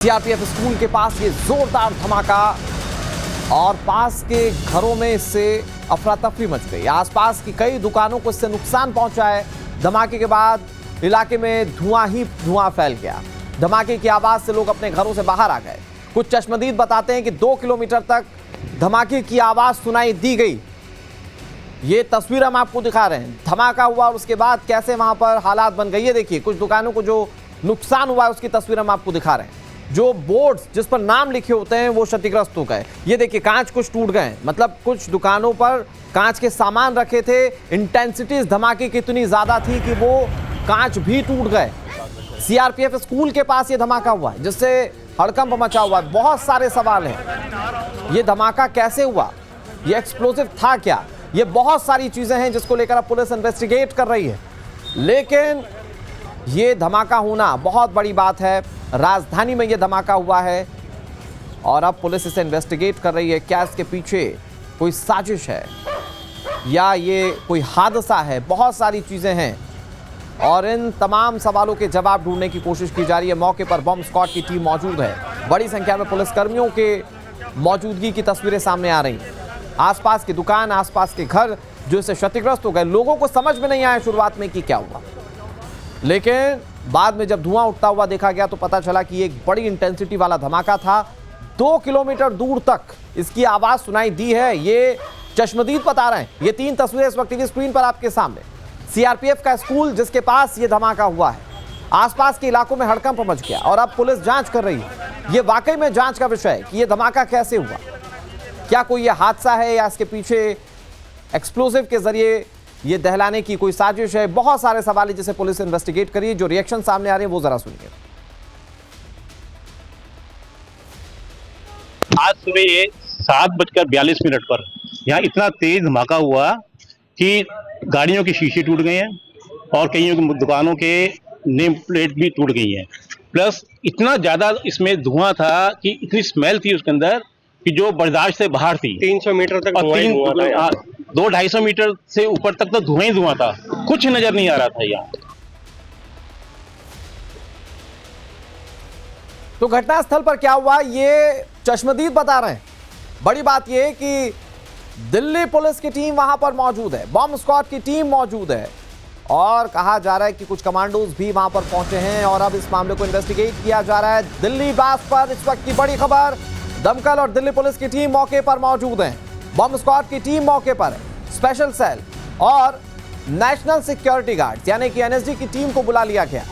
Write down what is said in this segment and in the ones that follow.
CRPF school के पास ये जोरदार धमाका और पास के घरों में इससे अफरा तफरी मच गई। आसपास की कई दुकानों को इससे नुकसान पहुंचा है। धमाके के बाद इलाके में धुआं ही धुआं फैल गया। धमाके की आवाज से लोग अपने घरों से बाहर आ गए। कुछ चश्मदीद बताते हैं कि 2 किलोमीटर तक धमाके की आवाज सुनाई दी गई। ये तस्वीर हम आपको दिखा रहे हैं। धमाका हुआ और उसके बाद कैसे वहां पर हालात बन गई है। देखिए, कुछ दुकानों को जो नुकसान हुआ है उसकी तस्वीर हम आपको दिखा रहे हैं। जो बोर्ड्स जिस पर नाम लिखे होते हैं वो क्षतिग्रस्त हो गए। ये देखिए, कांच कुछ टूट गए, मतलब कुछ दुकानों पर कांच के सामान रखे थे। इंटेंसिटी इस धमाके की इतनी ज्यादा थी कि वो कांच भी टूट गए। सीआरपीएफ स्कूल के पास ये धमाका हुआ है जिससे हड़कंप मचा हुआ है। बहुत सारे सवाल हैं। ये धमाका कैसे हुआ, ये एक्सप्लोसिव था क्या, ये बहुत सारी चीजें हैं जिसको लेकर अब पुलिस इन्वेस्टिगेट कर रही है। लेकिन ये धमाका होना बहुत बड़ी बात है। राजधानी में ये धमाका हुआ है और अब पुलिस इसे इन्वेस्टिगेट कर रही है। क्या इसके पीछे कोई साजिश है या ये कोई हादसा है? बहुत सारी चीजें हैं और इन तमाम सवालों के जवाब ढूंढने की कोशिश की जा रही है। मौके पर बॉम्ब स्क्वाड की टीम मौजूद है। बड़ी संख्या में पुलिसकर्मियों के मौजूदगी की तस्वीरें सामने आ रही हैं। आसपास की दुकान, आसपास के घर जो इससे क्षतिग्रस्त हो गए। लोगों को समझ में नहीं आया शुरुआत में कि क्या हुआ, लेकिन बाद में जब धुआं उठता हुआ देखा गया तो पता चला कि एक बड़ी इंटेंसिटी वाला धमाका था। 2 किलोमीटर दूर तक इसकी आवाज सुनाई दी है। ये चश्मदीद बता रहे हैं। ये 3 तस्वीरें इस वक्त टीवी स्क्रीन पर आपके सामने। सीआरपीएफ का स्कूल जिसके पास ये धमाका हुआ है, आसपास के इलाकों में हड़कंप मच गया और अब पुलिस जांच कर रही है। ये वाकई में जांच का विषय है कि ये धमाका कैसे हुआ। क्या कोई ये हादसा है या इसके पीछे एक्सप्लोसिव के जरिए ये दहलाने की कोई साजिश है? बहुत सारे सवाल है जिसे पुलिस इन्वेस्टिगेट करी। जो रिएक्शन सामने आ रहे हैं वो जरा सुनिए। आज सुबह 7:42 पर यहाँ इतना तेज धमाका हुआ कि गाड़ियों के शीशे टूट गए हैं और कईयों की दुकानों के नेम प्लेट भी टूट गई हैं। प्लस इतना ज्यादा इसमें धुआं था कि इतनी स्मेल थी उसके अंदर कि जो बर्दाश्त से बाहर थी। 300 मीटर तक धुआं ही धुआं था। 200-250 मीटर से ऊपर तक तो धुआं ही धुआं था, कुछ नजर नहीं आ रहा था यहाँ। तो घटनास्थल पर क्या हुआ ये चश्मदीद बता रहे हैं। बड़ी बात यह कि दिल्ली पुलिस की टीम वहां पर मौजूद है, बॉम्ब स्क्वाड की टीम मौजूद है और कहा जा रहा है कि कुछ कमांडोज भी वहां पर पहुंचे हैं और अब इस मामले को इन्वेस्टिगेट किया जा रहा है। दिल्ली बास पर इस वक्त की बड़ी खबर, दमकल और दिल्ली पुलिस की टीम मौके पर मौजूद है। बॉम्ब स्क्वाड की टीम मौके पर है। स्पेशल सेल और नेशनल सिक्योरिटी गार्ड यानी कि एनएसजी की टीम को बुला लिया गया,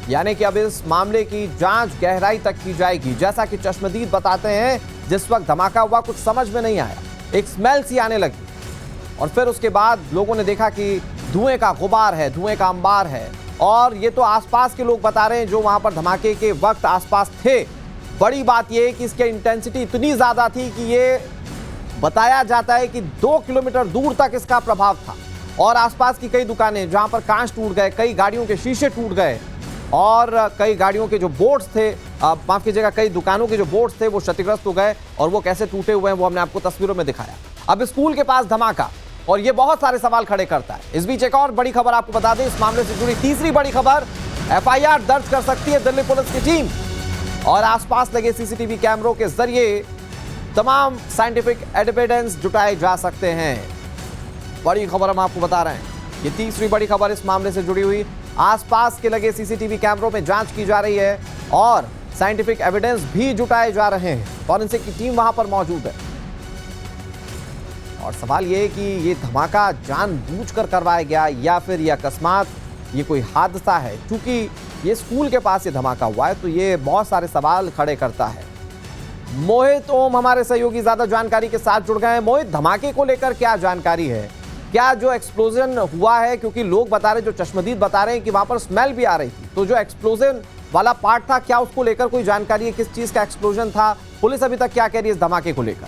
यानी कि अब इस मामले की जांच गहराई तक की जाएगी। जैसा कि चश्मदीद बताते हैं, जिस वक्त धमाका हुआ कुछ समझ में नहीं आया, एक स्मेल सी आने लगी और फिर उसके बाद लोगों ने देखा कि धुएं का गुबार है, धुएं का अंबार है। और ये तो आसपास के लोग बता रहे हैं जो वहां पर धमाके के वक्त आसपास थे। बड़ी बात यह है कि इसकी इंटेंसिटी इतनी ज्यादा थी कि ये बताया जाता है कि 2 किलोमीटर दूर तक इसका प्रभाव था और आसपास की कई दुकानें जहां पर कांच टूट गए, कई गाड़ियों के शीशे टूट गए और कई गाड़ियों के जो बोर्ड्स थे, माफ कीजिएगा, कई दुकानों के जो बोर्ड्स थे वो क्षतिग्रस्त हो गए और वो कैसे टूटे हुए हैं वो हमने आपको तस्वीरों में दिखाया। अब स्कूल के पास धमाका और ये बहुत सारे सवाल खड़े करता है। इस बीच एक और बड़ी खबर आपको बता दें, इस मामले से जुड़ी तीसरी बड़ी खबर, एफआईआर दर्ज कर सकती है दिल्ली पुलिस की टीम और आसपास लगे सीसीटीवी कैमरों के जरिए तमाम साइंटिफिक एविडेंस जुटाए जा सकते हैं। बड़ी खबर हम आपको बता रहे हैं। ये तीसरी बड़ी खबर इस मामले से जुड़ी हुई। आसपास के लगे सीसीटीवी कैमरों में जांच की जा रही है और साइंटिफिक एविडेंस भी जुटाए जा रहे हैं। फॉरेंसिक की टीम वहां पर मौजूद है और सवाल यह है कि ये धमाका जानबूझकर करवाया गया या फिर यह अकस्मात, ये कोई हादसा है। क्योंकि ये स्कूल के पास ये धमाका हुआ है तो ये बहुत सारे सवाल खड़े करता है। मोहित ओम हमारे सहयोगी ज्यादा जानकारी के साथ जुड़ गए हैं। मोहित, धमाके को लेकर क्या जानकारी है? क्या जो एक्सप्लोजन हुआ है, क्योंकि लोग बता रहे, जो चश्मदीद बता रहे हैं कि वहां पर स्मेल भी आ रही थी, तो जो एक्सप्लोजन वाला पार्ट था, क्या उसको लेकर कोई जानकारी है? किस चीज का एक्सप्लोजन था? पुलिस अभी तक क्या कह रही है इस धमाके को लेकर?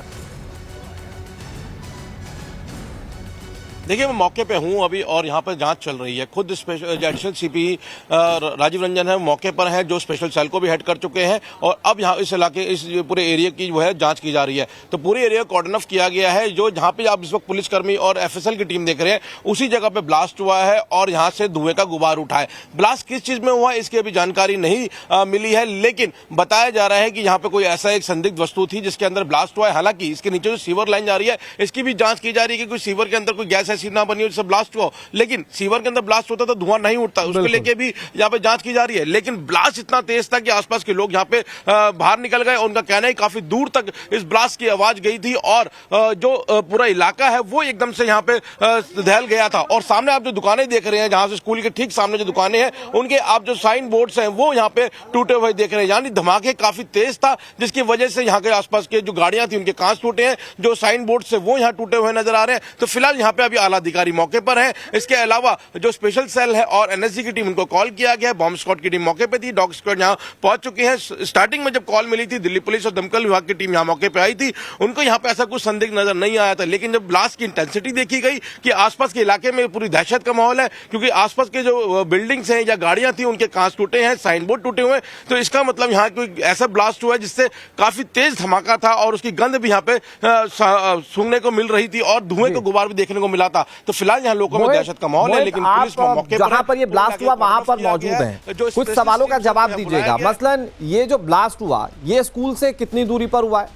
देखिए मैं मौके पे हूँ अभी और यहाँ पर जांच चल रही है। खुद special additional CP Rajiv Ranjan है मौके पर हैं, जो स्पेशल सेल को भी हेड कर चुके हैं और अब यहाँ इस इलाके इस पूरे एरिया की जो है जांच की जा रही है। तो पूरे एरिया को कॉर्डन ऑफ किया गया है। जो जहाँ पे आप इस वक्त पुलिसकर्मी और एफएसएल की टीम देख रहे हैं उसी जगह पे ब्लास्ट हुआ है और यहाँ से धुएं का गुबार उठा है। ब्लास्ट किस चीज में हुआ इसकी अभी जानकारी नहीं मिली है, लेकिन बताया जा रहा है कि यहाँ पे कोई ऐसा एक संदिग्ध वस्तु थी जिसके अंदर ब्लास्ट हुआ है। हालांकि इसके नीचे जो सीवर लाइन जा रही है इसकी भी जांच की जा रही है कि कोई सीवर के अंदर कोई गैस ऐसी ना बनी हो जिससे ब्लास्ट हुआ हो। लेकिन सीवर के अंदर ब्लास्ट होता तो धुआं नहीं उठता, उसको लेके भी यहाँ पे जांच की जा रही है। लेकिन ब्लास्ट इतना तेज था कि आसपास के लोग यहाँ पे बाहर निकल गए। उनका कहना है काफी दूर तक इस ब्लास्ट की आवाज गई थी और जो पूरा इलाका है वो एकदम से यहाँ पे दहल गया था। और सामने आप जो दुकानें देख रहे हैं, जहां से स्कूल के ठीक सामने जो दुकानें हैं उनके आप जो साइन बोर्ड्स हैं वो यहाँ पे टूटे हुए देख रहे हैं। यानी धमाके काफी तेज था जिसकी वजह से यहाँ के आसपास के जो गाड़ियां थी उनके कांच टूटे हैं, जो साइन बोर्ड से वो यहाँ टूटे हुए नजर आ रहे हैं। तो फिलहाल यहाँ पे अभी आला अधिकारी मौके पर है। इसके अलावा जो स्पेशल सेल है और एनएसजी की टीम उनको कॉल किया गया है। बॉम्ब स्क्वाड की टीम मौके पे थी, डॉग स्क्वाड यहाँ पहुंच चुकी है। स्टार्टिंग में जब कॉल मिली थी दिल्ली पुलिस और दमकल विभाग की टीम यहाँ मौके पे आई थी, उनको यहाँ पे ऐसा कुछ संदिग्ध नजर नहीं आया था। लेकिन जब ब्लास्ट की इंटेंसिटी देखी गई कि आसपास के इलाके में पूरी दहशत का माहौल है, क्योंकि आसपास के जो बिल्डिंग्स हैं या गाड़ियां थी उनके कांच टूटे हैं, साइन बोर्ड टूटे हुए, तो इसका मतलब यहाँ कोई ऐसा ब्लास्ट हुआ है जिससे काफी तेज धमाका था और उसकी गंध भी यहाँ पे सूंघने को मिल रही थी और धुएं का गुबार भी देखने को मिला था। तो फिलहाल यहाँ लोगों में दहशत का माहौल है। लेकिन पुलिस मौके जहां पर ये ब्लास्ट हुआ वहां पर मौजूद हैं, कुछ सवालों का जवाब दीजिएगा। मसलन ये जो ब्लास्ट हुआ ये स्कूल से कितनी दूरी पर हुआ है?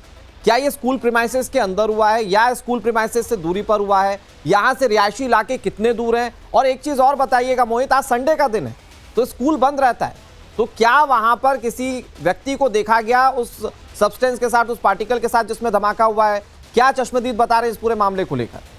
क्या ये स्कूल प्रीमाइसेस के अंदर हुआ है या स्कूल प्रीमाइसेस से दूरी पर हुआ है? यहां से रिहायशी इलाके कितने दूर हैं? और एक चीज और बताइएगा मोहित, आज संडे का दिन है तो स्कूल बंद रहता है, तो क्या वहां पर किसी व्यक्ति को देखा गया उस सब्सटेंस के साथ, उस पार्टिकल के साथ जिसमें धमाका हुआ है? क्या चश्मदीद बता रहे हैं इस पूरे मामले को लेकर?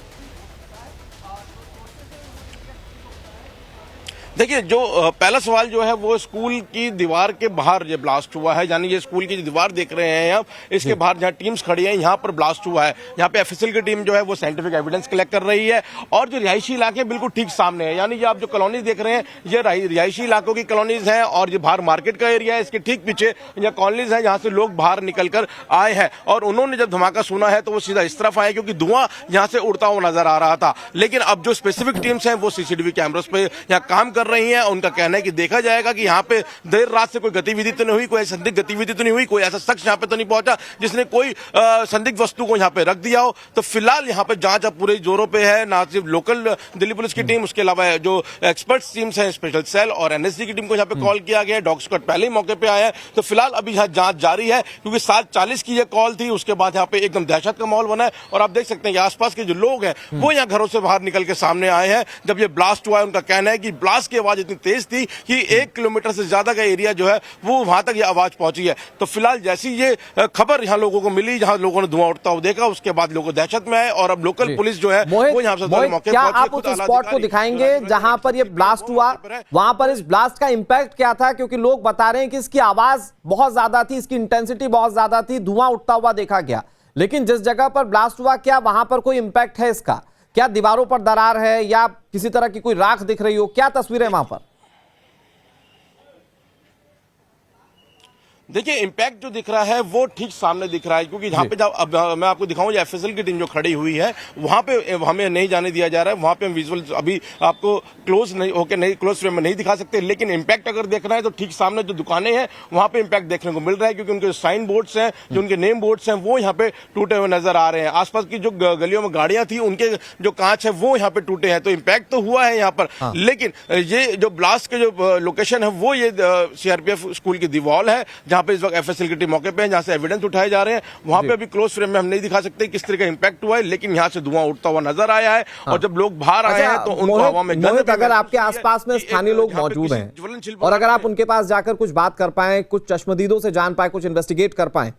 देखिए जो पहला सवाल जो है वो स्कूल की दीवार के बाहर ये ब्लास्ट हुआ है। यानी ये स्कूल की जो दीवार देख रहे हैं आप, इसके बाहर जहां टीम्स खड़ी हैं यहाँ पर ब्लास्ट हुआ है। यहाँ पे एफएसएल की टीम जो है वो साइंटिफिक एविडेंस कलेक्ट कर रही है और जो रिहायशी इलाके बिल्कुल ठीक सामने है। यानी ये आप जो कॉलोनीज देख रहे हैं ये रिहायशी इलाकों की कॉलोनीज हैं और ये बाहर मार्केट का एरिया है। इसके ठीक पीछे यह कॉलोनीज है जहां से लोग बाहर निकल कर आए हैं और उन्होंने जब धमाका सुना है तो वो सीधा इस तरफ आए क्योंकि धुआं यहाँ से उड़ता हुआ नजर आ रहा था। लेकिन अब जो स्पेसिफिक टीम्स हैं वो सीसीटीवी कैमरों पे यहाँ काम कर रही हैं। उनका कहना है कि देखा जाएगा कि यहाँ पे देर रात से कोई गतिविधि तो नहीं हुई, कोई संदिग्ध गतिविधि तो नहीं हुई, कोई ऐसा शख्स यहाँ पे तो नहीं पहुंचा जिसने कोई संदिग्ध वस्तु को यहाँ पे रख दिया हो। तो फिलहाल यहाँ पे जांच अब पूरे जोरों पे है। ना सिर्फ लोकल दिल्ली पुलिस की टीम, उसके अलावा जो एक्सपर्ट्स टीम्स हैं, स्पेशल सेल और एनएसजी की टीम को यहाँ पे कॉल किया गया है। डॉग स्क्वाड पहले ही मौके पे आया है। तो फिलहाल अभी यहाँ जांच जारी है क्योंकि 7:40 की यह कॉल थी। उसके बाद यहाँ पे एकदम दहशत का माहौल बना है और आप देख सकते हैं कि आसपास के जो लोग हैं वो यहाँ घरों से बाहर निकल के सामने आए हैं। जब ये ब्लास्ट हुआ है उनका कहना है कि ब्लास्ट की आवाज इतनी तेज थी कि 1 किलोमीटर से ज्यादा का एरिया जो है वो वहां तक ये आवाज पहुंची है। तो फिलहाल जैसी ये खबर यहाँ लोगों को मिली, जहां लोगों ने धुआं उठता हुआ देखा, उसके बाद लोगों दहशत में आए और अब लोकल पुलिस जो है वो यहाँ से मौके क्या आप उस स्पॉट को दिखाएंगे जहां पर ये ब्लास्ट हुआ? वहां पर इस ब्लास्ट का इंपैक्ट क्या था? क्योंकि लोग बता रहे हैं कि इसकी आवाज बहुत ज्यादा थी, इसकी इंटेंसिटी बहुत ज्यादा थी, धुआं उठता हुआ देखा गया। लेकिन जिस जगह पर ब्लास्ट हुआ क्या वहां पर कोई इंपैक्ट है इसका? क्या दीवारों पर दरार है या किसी तरह की कोई राख दिख रही हो? क्या तस्वीरें वहां पर? देखिए इंपैक्ट जो दिख रहा है वो ठीक सामने दिख रहा है क्योंकि जहां पे जब अब मैं आपको दिखाऊं ये एफएसएल की टीम जो खड़ी हुई है वहां पे हमें नहीं जाने दिया जा रहा है। वहां पे हम विजुअल अभी आपको क्लोज नहीं होके नहीं क्लोज फ्रेम में नहीं दिखा सकते, लेकिन इंपैक्ट अगर देखना है तो ठीक सामने जो दुकानें हैं वहां पे इंपैक्ट देखने को मिल रहा है क्योंकि उनके साइन बोर्ड्स हैं, जो उनके नेम बोर्ड्स हैं वो यहाँ पे टूटे हुए नजर आ रहे हैं। आसपास की जो गलियों में गाड़ियां थी उनके जो कांच है वो यहाँ पे टूटे हैं। तो इंपैक्ट तो हुआ है यहाँ पर, लेकिन ये जो ब्लास्ट के जो लोकेशन है वो ये सीआरपीएफ स्कूल की दीवार है जहां पे इस वक्त एफएसएल की टीम मौके पे है, जहां से एविडेंस उठाए जा रहे हैं। वहां पे अभी क्लोज फ्रेम में हम नहीं दिखा सकते किस तरह का इंपैक्ट हुआ है, लेकिन यहां से धुआं उठता हुआ नजर आया है। और जब लोग बाहर आए हैं तो उनको हवा में मोहित, अगर आपके आसपास में स्थानीय लोग मौजूद हैं और अगर आप उनके पास जाकर कुछ बात कर पाए, कुछ चश्मदीदों से जान पाए, कुछ इन्वेस्टिगेट कर पाए।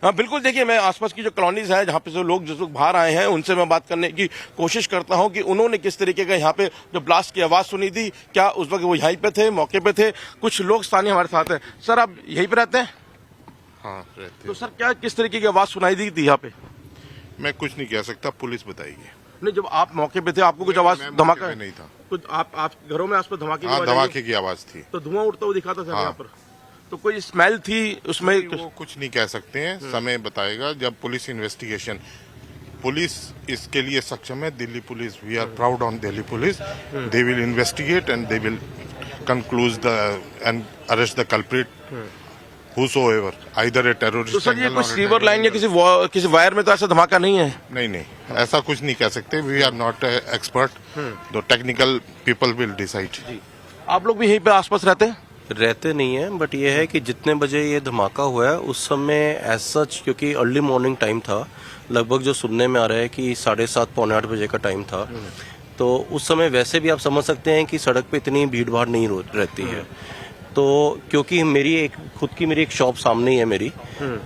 हाँ बिल्कुल, देखिए मैं आसपास की जो कॉलोनीज है जहाँ पे जो लोग बाहर आए हैं उनसे मैं बात करने की कोशिश करता हूँ कि उन्होंने किस तरीके का यहाँ पे जो ब्लास्ट की आवाज सुनी थी, क्या उस वक्त वो यहीं पे थे, मौके पे थे? कुछ लोग स्थानीय हमारे साथ हैं। सर आप यहीं पे रहते हैं? हाँ रहते। तो सर क्या किस तरीके की आवाज सुनाई दी थी यहाँ पे? मैं कुछ नहीं कह सकता, पुलिस बताएगी। नहीं, जब आप मौके पे थे आपको कुछ आवाज धमाका नहीं था? कुछ आप घरों में आसपास धमाके हाँ, धमाके की आवाज थी। तो धुआं उठता हुआ दिखा था सर यहाँ पर? तो कोई स्मेल थी उसमें? वो कुछ नहीं कह सकते हैं, समय बताएगा जब पुलिस इन्वेस्टिगेशन। पुलिस इसके लिए सक्षम है, Delhi police, we are proud on Delhi police. They will investigate and they will conclude the end arrest the culprit whosoever, either a terrorist। तो सर ये angle कोई or a सीवर लाइन या किसी wire में तो ऐसा धमाका नहीं है? नहीं, ऐसा कुछ नहीं कह सकते। We are not expert, the technical people will decide. आप लोग भी यहीं पे आसपास रहते नहीं है, बट ये है कि जितने बजे ये धमाका हुआ है उस समय एज सच, क्योंकि अर्ली मॉर्निंग टाइम था, लगभग जो सुनने में आ रहा है कि 7:30 पौने 8 बजे का टाइम था, तो उस समय वैसे भी आप समझ सकते हैं कि सड़क पे इतनी भीड़ भाड़ नहीं रहती है। तो क्योंकि मेरी एक शॉप सामने ही है मेरी,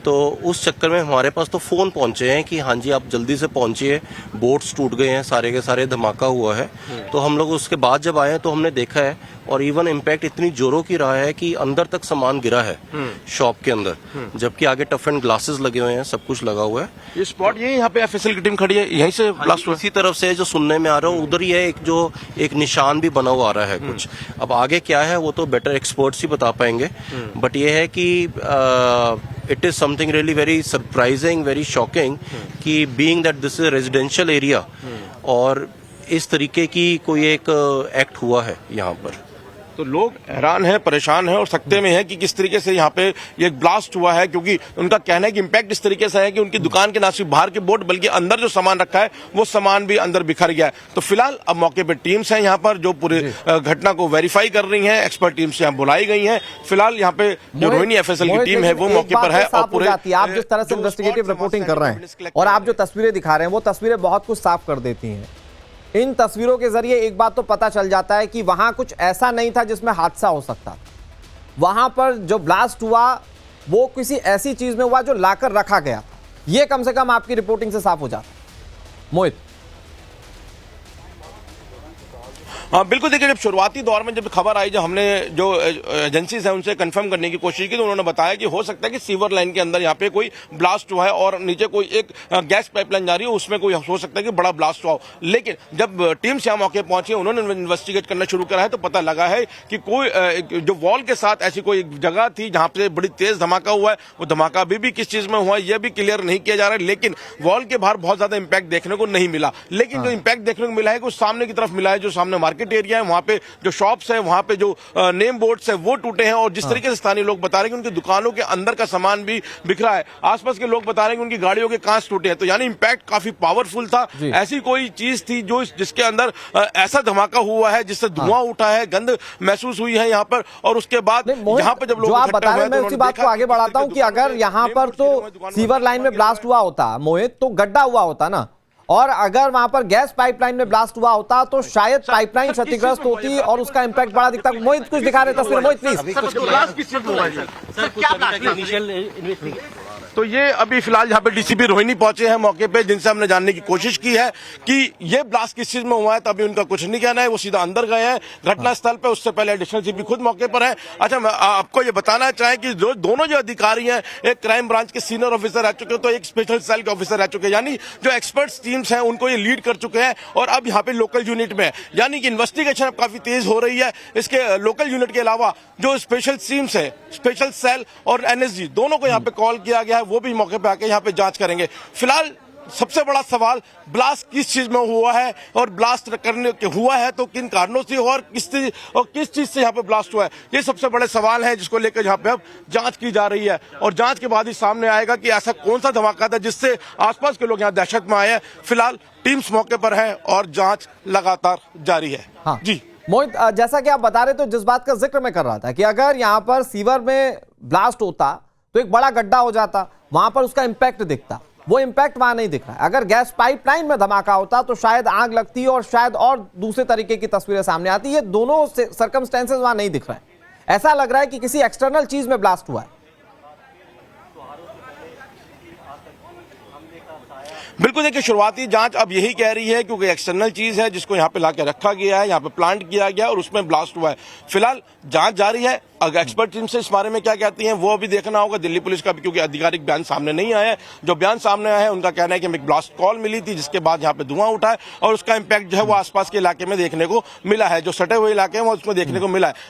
तो उस चक्कर में हमारे पास तो फोन पहुंचे हैं कि हाँ जी आप जल्दी से पहुंचिए, बोर्ड्स टूट गए हैं, सारे के सारे धमाका हुआ है। तो हम लोग उसके बाद जब आए तो हमने देखा है, और इवन इम्पैक्ट इतनी जोरों की रहा है कि अंदर तक सामान गिरा है शॉप के अंदर, जबकि आगे टफ एंड ग्लासेस लगे हुए हैं, सब कुछ लगा हुआ है। ये स्पॉट यही यहाँ पे एफएसएल की टीम खड़ी है, यहीं से ब्लास्ट हुआ? इसी तरफ से जो सुनने में आ रहा है उधर ही है, एक निशान भी बना हुआ आ रहा है कुछ। अब आगे क्या है वो तो बेटर एक्सपर्ट्स ही बता पाएंगे, बट ये है कि it is something really very surprising, very shocking कि being that this is residential area और इस तरीके की कोई एक एक्ट हुआ है यहाँ पर। तो लोग हैरान हैं, परेशान हैं और सकते में है कि किस तरीके से यहाँ पे ये ब्लास्ट हुआ है, क्योंकि उनका कहना है कि इम्पैक्ट इस तरीके से है कि उनकी दुकान के ना सिर्फ बाहर के बोर्ड बल्कि अंदर जो सामान रखा है वो सामान भी अंदर बिखर गया है। तो फिलहाल अब मौके पे टीम्स हैं यहाँ पर जो पूरे घटना को वेरीफाई कर रही हैं, एक्सपर्ट टीम्स यहाँ बुलाई गई हैं। फिलहाल यहाँ पे जो रोहिणी एफएसएल की टीम है वो मौके पर है और पूरे आप जिस तरह से इन्वेस्टिगेटिव रिपोर्टिंग कर रहे हैं और आप जो तस्वीरें दिखा रहे हैं वो तस्वीरें बहुत कुछ साफ कर देती हैं। इन तस्वीरों के जरिए एक बात तो पता चल जाता है कि वहां कुछ ऐसा नहीं था जिसमें हादसा हो सकता था। वहां पर जो ब्लास्ट हुआ वो किसी ऐसी चीज में हुआ जो लाकर रखा गया। ये कम से कम आपकी रिपोर्टिंग से साफ हो जाता। मोहित। हाँ बिल्कुल, देखिए जब शुरुआती दौर में जब खबर आई, जब हमने जो एजेंसीज हैं उनसे कंफर्म करने की कोशिश की तो उन्होंने बताया कि हो सकता है कि सीवर लाइन के अंदर यहाँ पे कोई ब्लास्ट हुआ है और नीचे कोई एक गैस पाइपलाइन जा रही है, उसमें कोई हो सकता है कि बड़ा ब्लास्ट हुआ हो। लेकिन जब टीम्स यहाँ मौके पहुंची, उन्होंने इन्वेस्टिगेट करना शुरू करा है तो पता लगा है कि कोई जो वॉल के साथ ऐसी कोई जगह थी जहां पे बड़ी तेज धमाका हुआ है। वो धमाका अभी भी किस चीज में हुआ है यह भी क्लियर नहीं किया जा रहा है, लेकिन वॉल के बाहर बहुत ज्यादा इंपैक्ट देखने को नहीं मिला। लेकिन जो इंपैक्ट देखने को मिला है वो सामने की तरफ मिला है, जो सामने मार्केट एरिया है वहां पे जो शॉप्स है, वहां पे जो नेम बोर्ड्स है वो टूटे हैं और जिस तरीके से स्थानीय लोग बता रहे हैं कि उनकी दुकानों के अंदर का सामान भी बिखरा है। आसपास के लोग बता रहे हैं कि उनकी गाड़ियों के कांच टूटे हैं। तो यानी इंपैक्ट काफी पावरफुल था। ऐसी कोई चीज थी जो जिसके अंदर ऐसा धमाका हुआ है जिससे धुआं उठा है, गंध महसूस हुई है यहाँ पर। और उसके बाद यहाँ पर जब लोग आप बता रहे हैं, मैं उसी बात को आगे बढ़ाता हूँ कि अगर यहाँ पर तो सीवर लाइन में ब्लास्ट हुआ होता मोहित तो गड्ढा हुआ होता ना, और अगर वहां पर गैस पाइपलाइन में ब्लास्ट हुआ होता तो शायद पाइपलाइन क्षतिग्रस्त होती और उसका इंपैक्ट बड़ा दिखता। मोहित कुछ दिखा रहे तस्वीर, मोहित प्लीज। तो ये अभी फिलहाल यहाँ पे डीसीपी रोहिणी पहुंचे हैं मौके पे, जिनसे हमने जानने की कोशिश की है कि ये ब्लास्ट किस चीज में हुआ है। तो अभी उनका कुछ नहीं कहना है, वो सीधा अंदर गए हैं घटना स्थल पे। उससे पहले एडिशनल सीपी खुद मौके पर है। अच्छा, मैं आपको ये बताना चाहें कि जो दोनों जो अधिकारी हैं, एक क्राइम ब्रांच के सीनियर ऑफिसर रह चुके हैं तो एक स्पेशल सेल के ऑफिसर रह चुके हैं, यानी जो एक्सपर्ट्स टीम्स हैं उनको ये लीड कर चुके हैं और अब यहाँ पे लोकल यूनिट में, यानी कि इन्वेस्टिगेशन अब काफी तेज हो रही है। इसके लोकल यूनिट के अलावा जो स्पेशल टीम्स है, स्पेशल सेल और एनएसजी, दोनों को यहाँ पे कॉल किया गया है, वो भी मौके पे आके यहाँ पे जांच करेंगे। फिलहाल सबसे बड़ा सवाल ब्लास्ट किस चीज में हुआ है और ब्लास्ट करने हुआ है तो किन कारणों से और किस चीज से यहाँ पे ब्लास्ट हुआ है, ये सबसे बड़े सवाल है जिसको लेकर यहाँ पे अब जांच की जा रही है। और जांच के बाद ही सामने आएगा कि ऐसा कौन सा धमाका था जिससे आसपास के लोग यहाँ दहशत में आए हैं। फिलहाल टीम्स मौके पर है और जांच लगातार जारी है। हाँ। जी मोहित, जैसा कि आप बता रहे तो जिस बात का जिक्र मैं कर रहा था कि अगर यहाँ पर सीवर में ब्लास्ट होता तो एक बड़ा गड्ढा हो जाता, वहां पर उसका इंपैक्ट दिखता, वो इंपैक्ट वहां नहीं दिख रहा है। अगर गैस पाइपलाइन में धमाका होता तो शायद आग लगती और शायद और दूसरे तरीके की तस्वीरें सामने आती। ये दोनों सर्कमस्टेंसेस वहां नहीं दिख रहे हैं। ऐसा लग रहा है कि किसी एक्सटर्नल चीज में ब्लास्ट हुआ है। बिल्कुल, देखिए शुरुआती जांच अब यही कह रही है क्योंकि एक्सटर्नल चीज है जिसको यहाँ पे लाके रखा गया है, यहाँ पे प्लांट किया गया और उसमें ब्लास्ट हुआ है। फिलहाल जांच जारी है। अगर एक्सपर्ट टीम से इस बारे में क्या कहती हैं वो अभी देखना होगा दिल्ली पुलिस का भी, क्योंकि आधिकारिक बयान सामने नहीं आया है। जो बयान सामने आया है उनका कहना है कि हमें एक ब्लास्ट कॉल मिली थी जिसके बाद यहाँ पे धुआं उठा है और उसका इंपैक्ट जो है वो आसपास के इलाके में देखने को मिला है, जो सटे हुए इलाके हैं वो उसमें देखने को मिला है।